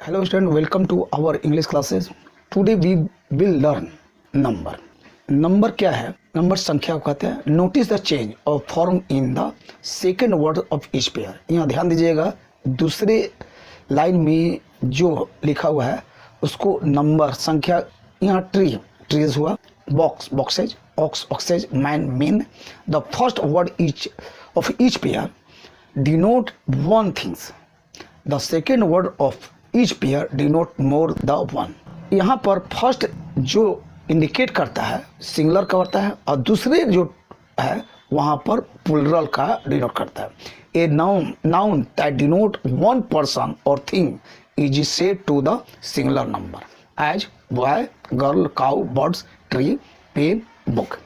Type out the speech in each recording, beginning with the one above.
Hello student, welcome to our English classes. Today we will learn number. Number क्या है? Number संख्या को कहते हैं. Notice the change of form in the second word of each pair. यहाँ ध्यान दीजिएगा, दूसरे लाइन में जो लिखा हुआ है उसको नंबर संख्या, यहाँ ट्रीज हुआ, box boxes, oxes, man men. The first word each of each pair denote one things. The second word of each pair denote more the one. यहाँ पर फर्स्ट जो इंडिकेट करता है सिंगुलर का होता है और दूसरे जो है वहाँ पर प्लूरल का डिनोट करता है. A noun that denote one person or thing is said to the singular number as boy, girl, cow, birds, tree, pen, book.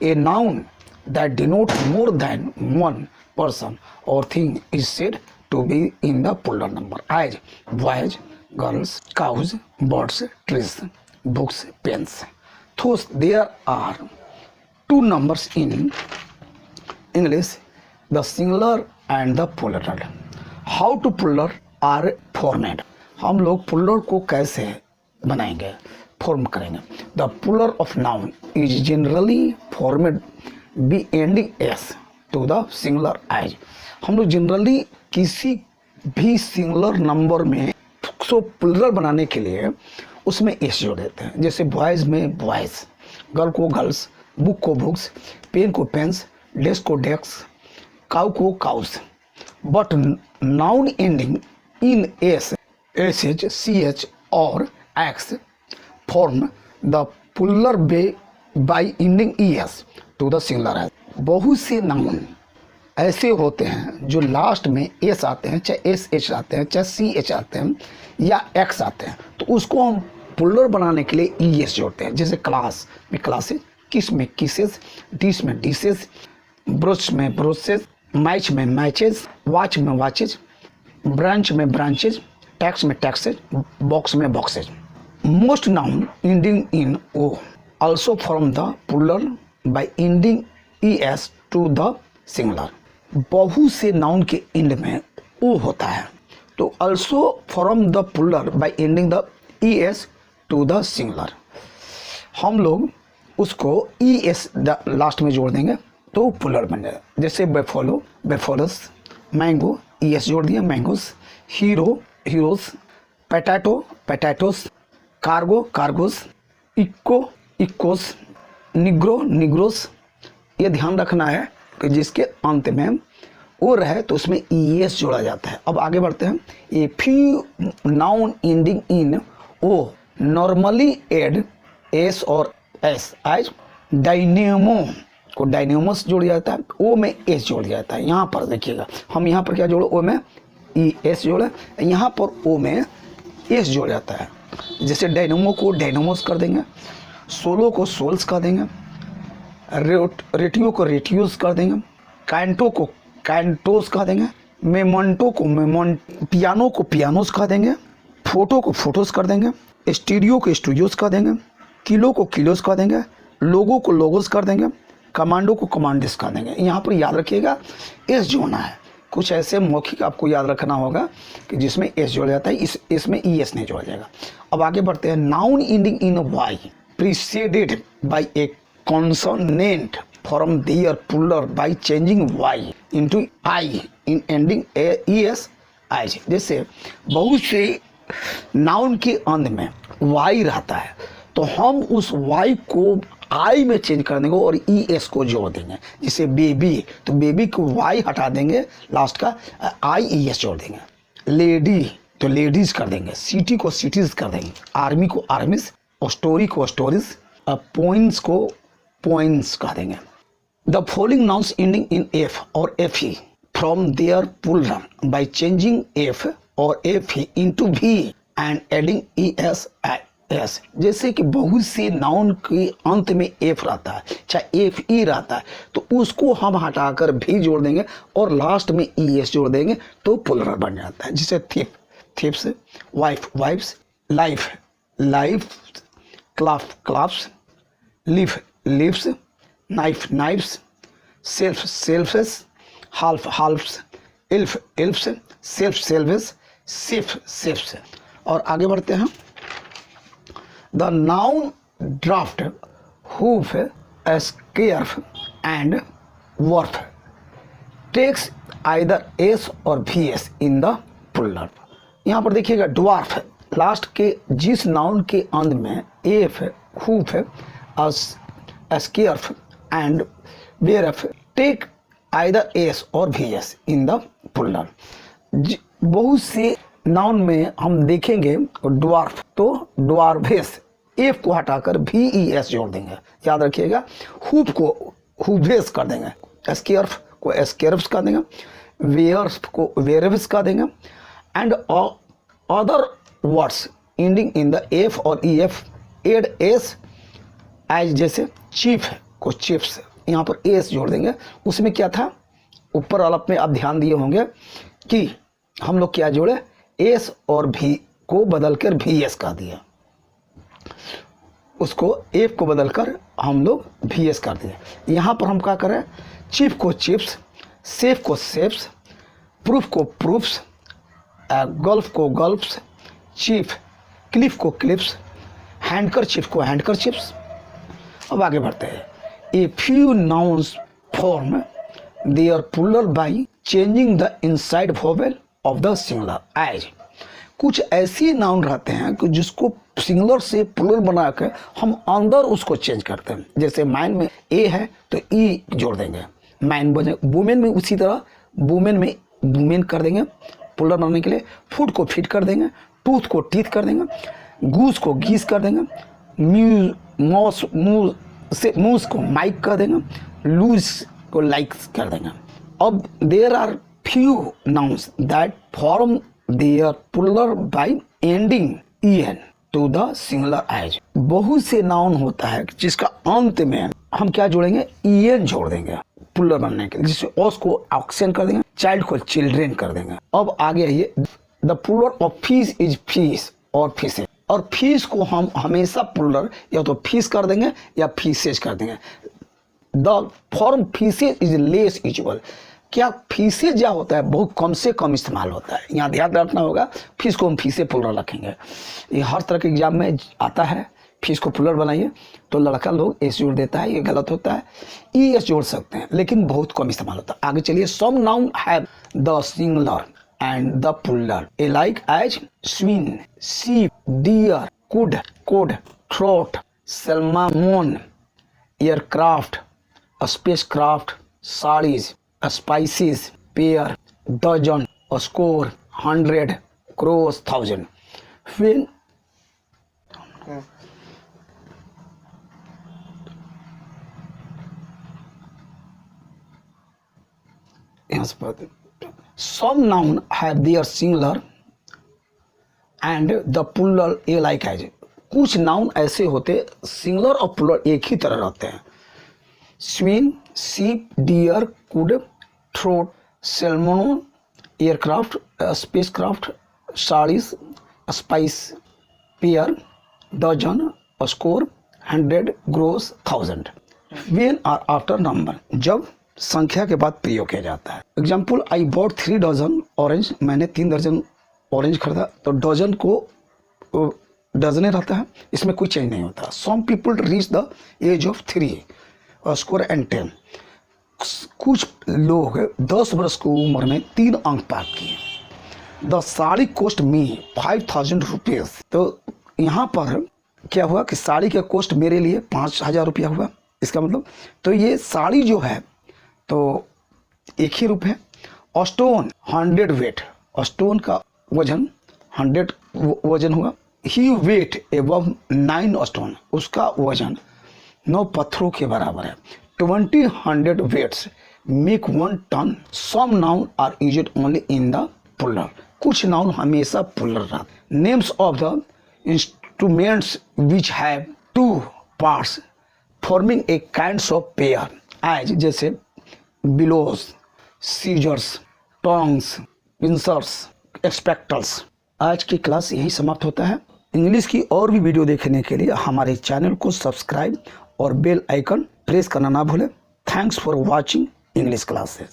A noun that denote more than one person or thing is said to be in the plural number as boys, girls, cows, birds, trees, books, pens. Thus there are two numbers in English, the singular and the plural. How to plural are formed. हम लोग plural को कैसे बनाएंगे, form करेंगे. The plural of noun is generally formed by ending s to the singular as. हम लोग generally किसी भी सिंगुलर नंबर में सो प्लूरल बनाने के लिए उसमें एस जोड़ देते हैं. जैसे बॉयज़ में बॉयज़, गर्ल को गर्ल्स, बुक को बुक्स, पेन को पेन्स, डेस्क को डेस्क, काउ को cows. But noun ending in s, h, c h or x form the plural by ending e s to the singular as. बहुत से noun ऐसे होते हैं जो लास्ट में एस आते हैं, चाहे एस एच आते हैं, चाहे सी एच आते हैं या एक्स आते हैं, तो उसको हम प्लूरल बनाने के लिए ई एस जोड़ते हैं. जैसे क्लास में क्लासेस, किस में किसेस, डिश में डिशेस, ब्रश में ब्रोसेस, मैच में मैचेस, वॉच में वॉचेज, ब्रांच में ब्रांचेज, टैक्स में टैक्सेज, बॉक्स में boxes. Most noun ending in O also from the plural by ending es to the singular. बहुत से नाउन के एंड में ओ होता है, तो also from the plural by ending the es to the singular. हम लोग उसको es लास्ट में जोड़ देंगे तो प्लूरल बन जाएगा. जैसे बेफोलो, बेफोलस, मैंगो, es जोड़ दिया mangoes, hero, heroes, potato, potatoes, cargo, cargos, इक्को, इक्कोस, निग्रो, निग्रोस. ये ध्यान रखना है कि जिसके अंत में ओ रहे तो उसमें ई एस जोड़ा जाता है. अब आगे बढ़ते हैं. A few noun ending in O normally add S और एस एज डायनेमो को डायनेमोस जोड़ जाता है, ओ में एस जोड़ जाता है. यहाँ पर देखिएगा, हम यहाँ पर क्या जोड़ो, ओ में ई एस जोड़े, यहाँ पर ओ में एस जोड़ जाता है. जैसे डायनेमो को डायनेमोस कर देंगे, सोलो को सोल्स कर देंगे, रेटियो को रेटियोस कर देंगे, कैंटो को कैंटोस कर देंगे, मेमोंटो को पियानो को पियानोस कर देंगे, फोटो को फोटोस कर देंगे, स्टूडियो को स्टूडियोस कर देंगे, किलो को किलोस कर देंगे, लोगो को लोगोस कर देंगे, कमांडो को कमांडिस कर देंगे. यहाँ पर याद रखिएगा एस जोड़ना है. कुछ ऐसे मौखिक आपको याद रखना होगा कि जिसमें एस जोड़ जाता है, इसमें ई एस नहीं जोड़ा जाएगा. अब आगे बढ़ते हैं. Noun ending in Y preceded by a consonant from their plural by changing y into I in ending es as. जैसे बहुत से नाउन के अंत में y रहता है तो हम उस y को I में चेंज कर देंगे और es को जोड़ देंगे. जैसे बेबी, तो बेबी को y हटा देंगे, लास्ट का es जोड़ देंगे. लेडी तो लेडीज कर देंगे, सिटी को सिटीज कर देंगे, आर्मी को आर्मीज, स्टोरी को स्टोरीज, पॉइंट्स को पॉइंट्स कह देंगे. The following nouns ending in f or f e from their plural by changing f or f e into v and adding e s s. जैसे कि बहुत से noun के अंत में एफ रहता है, चाहे एफ ई रहता है, तो उसको हम हटाकर भी जोड़ देंगे और लास्ट में ई एस जोड़ देंगे तो प्लूरल बन जाता है. जैसे thief, thieves, wife, wives, life, life, calf, calves, leaf, leaves, knife, knives, self, selves, half, halves, elf, elves, self, selves, shelf, shelves. और आगे बढ़ते हैं। The noun dwarf, hoof, scarf and wharf takes either s or v S in the puller. यहाँ पर देखिएगा dwarf, last के जिस noun के अंत में f, hoof, scarf and wharf take either s or v S in the puller. बहुत से नाउन में हम देखेंगे ड्वार्फ तो ड्वार्फेस, एफ को हटाकर भी ई एस जोड़ देंगे, याद रखिएगा। हूफ को हुवेस कर देंगे, स्केर्फ को स्केर्फ्स कर देंगे, वेयर्फ को वेरव्स कर देंगे and other words ending in the f or e f add s as, जैसे चीफ को चिप्स, यहाँ पर एस जोड़ देंगे। उसमें क्या था, ऊपर वाला में आप ध्यान दिए होंगे कि हम लोग क्या जोड़े, एस और भी को बदलकर भी एस कर दिया, उसको एफ को बदलकर हम लोग भी एस कर दिए। यहाँ पर हम क्या करें, चीफ को चिप्स, सेफ को सेफ्स, प्रूफ को प्रूफ्स, गल्फ को गल्फ्स, चीफ, क्लिफ को क्लिप्स, हैंडकर चीफ को हैंडकर चिप्स। अब आगे बढ़ते हैं। A few nouns form their plural by changing the inside vowel of the singular as. कुछ ऐसे नाउन रहते हैं कि जिसको सिंगुलर से प्लूरल बना के हम अंदर उसको चेंज करते हैं। जैसे मैन में ए है तो ई जोड़ देंगे, मैन बने। वुमेन में उसी तरह वुमेन में वुमेन कर देंगे प्लूरल बनाने के लिए। फूड को फिट कर देंगे, टूथ को टीथ कर देंगे, गूस को गीस कर देंगे, मूस को माइक कर देंगे, लूज को लाइक्स कर देंगे। अब there are few nouns that form their plural by ending en to the singular as. बहुत से नाउन होता है जिसका अंत में हम क्या जोड़ेंगे, en जोड़ देंगे प्लूरल बनने के लिए, जिससे ओस को ऑक्सन कर देंगे, चाइल्ड को चिल्ड्रेन कर देंगे। अब आगे आइए, the plural of fish is fish और फिशेज। और फिश को हम हमेशा प्लूरल या तो फिश कर देंगे या फिशेज कर देंगे। The form fishes is less usual. क्या फिशेज क्या होता है, बहुत कम से कम इस्तेमाल होता है। यहाँ ध्यान रखना होगा, फिश को हम फिशे प्लूरल रखेंगे। ये हर तरह के एग्जाम में आता है, फिश को प्लूरल बनाइए तो लड़का लोग एस जोड़ देता है, ये गलत होता है। ई एस जोड़ सकते हैं लेकिन बहुत कम इस्तेमाल होता है। आगे चलिए, some noun have the singular and the plural alike as swine, sheep, deer, could, throat, salmon, aircraft, spacecraft, sarees, spices, pair, dozen, score, 100, crores, 1000. When some noun have their singular and the plural alike as। कुछ noun ऐसे होते singular और plural एक ही तरह रहते हैं। Swine, sheep, deer, cod, trout, salmon, aircraft, spacecraft, series, species, pair, dozen, score, 100, gross, 1000। When are after number, जब संख्या के बाद प्रयोग किया जाता है। Example, I bought 3 dozen orange, मैंने 3 दर्जन ऑरेंज खरीदा। तो डजन को डजने रहता है, इसमें कोई चेंज नहीं होता। Some people reach the age of 3 score and 10। कुछ लोग 10 वर्ष की उम्र में 3 अंक प्राप्त किए। The sari cost me 5000 rupees. तो यहाँ पर क्या हुआ कि साड़ी का कॉस्ट मेरे लिए 5000 रुपया हुआ। इसका मतलब तो ये साड़ी जो है तो एक ही रूप है। स्टोन 100 वेट, स्टोन का वजन 100 वजन हुआ। ही वेट एबव 9 स्टोन, उसका वजन 9 पत्थरों के बराबर है। 20 weights make 1 ton. Some noun are used only in the plural. कुछ नाउन हमेशा प्लूरल रहते। Names of the instruments which have 2 parts forming a kinds of pair as, जैसे bellows, scissors, tongs, pincers, spectacles. आज की क्लास यही समाप्त होता है। इंग्लिश की और भी वीडियो देखने के लिए हमारे चैनल को सब्सक्राइब और बेल आइकन प्रेस करना ना भूलें। Thanks for watching English classes.